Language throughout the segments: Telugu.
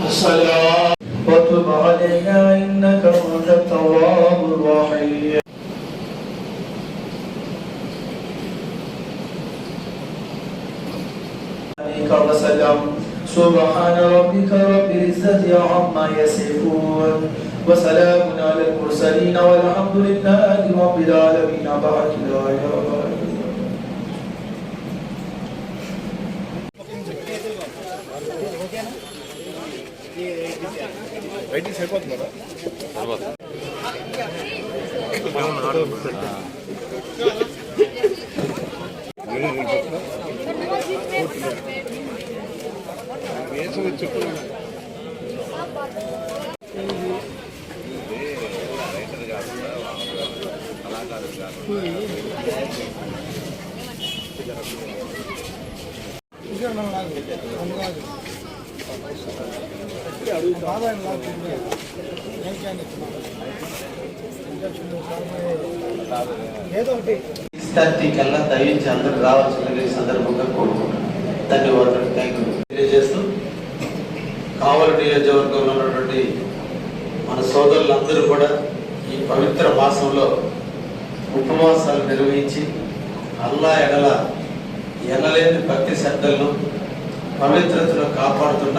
الصلاة وتب علينا إنك أنت التواب الرحيم. وسلم. سبحان ربك رب العزة عما يصفون وسلام على المرسلين والحمد لله رب العالمين. بعد لا కల్లా దయించి అందరూ రావాల్సిందిగా ఈ సందర్భంగా కోరుకుంటున్నాను. ధన్యవాదాలు. థ్యాంక్ యూ తెలియజేస్తూ కావలి నియోజకవర్గంలో ఉన్నటువంటి మన సోదరులందరూ కూడా ఈ పవిత్ర మాసంలో ఉపవాసాలు నిర్వహించి అల్లా ఎనలేని భక్తి శ్రద్ధలను పవిత్రతను కాపాడుతున్న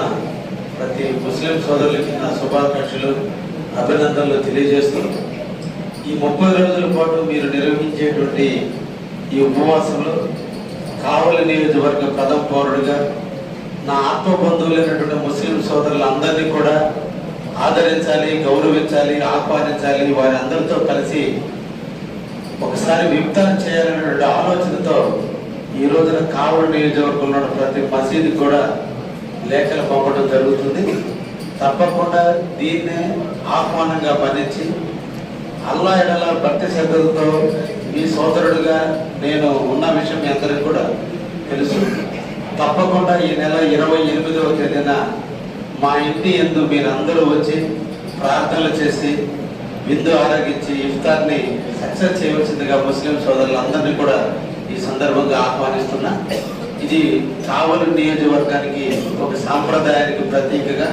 ప్రతి ముస్లిం సోదరులకి నా శుభాకాంక్షలు అభినందనలు తెలియజేస్తూ ఈ 30 రోజుల పాటు మీరు నిర్వహించేటువంటి ఈ ఉపవాసంలో కావలి నియోజకవర్గ ప్రథమ పౌరుడిగా నా ఆత్మ బంధువులైనటువంటి ముస్లిం సోదరులందరినీ కూడా ఆదరించాలి, గౌరవించాలి, ఆహ్వానించాలి. వారి అందరితో కలిసి ఒకసారి విప్తారం చేయాలనేటువంటి ఆలోచనతో ఈ రోజున కావలి నియోజకవర్గంలో ప్రతి మసీదుకి కూడా లేఖలు పంపడం జరుగుతుంది. తప్పకుండా దీన్నే ఆహ్వానంగా భరించి అల్లా ఎడల భక్తి శ్రద్ధలతో మీ సోదరుడుగా నేను ఉన్న విషయం మీ అందరికీ కూడా తెలుసు. తప్పకుండా ఈ నెల 28వ తేదీన మా ఇంటి యందు మీరందరూ వచ్చి ప్రార్థనలు చేసి విందు ఆరగించి ఇఫ్తార్ని సక్సెస్ చేయవలసిందిగా ముస్లిం సోదరులందరినీ కూడా ఈ సందర్భంగా ఆహ్వానిస్తున్నా. ఇది కావలి నియోజకవర్గానికి ఒక సాంప్రదాయానికి ప్రతీకగా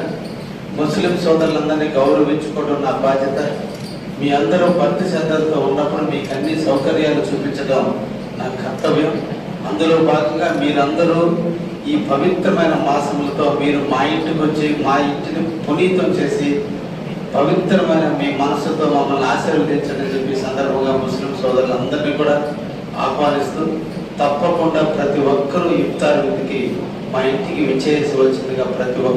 ముస్లిం సోదరులందరినీ గౌరవించుకోవడం నా బాధ్యత. మీ అందరూ భక్తి శ్రద్ధలతో ఉన్నప్పుడు మీకు అన్ని సౌకర్యాలు చూపించడం నా కర్తవ్యం. అందులో భాగంగా మీరందరూ ఈ పవిత్రమైన మాసములతో మీరు మా ఇంటికి వచ్చి మా ఇంటిని పునీతం చేసి పవిత్రమైన మీ మనసుతో మమ్మల్ని ఆశీర్వదించని చెప్పి సందర్భంగా ముస్లిం సోదరులందరినీ కూడా ఆహ్వానిస్తూ తప్పకుండా ప్రతి ఒక్కరూ ఇఫ్తార్ విధికి మా ఇంటికి విచ్చేసి వచ్చిందిగా ప్రతి ఒక్కరు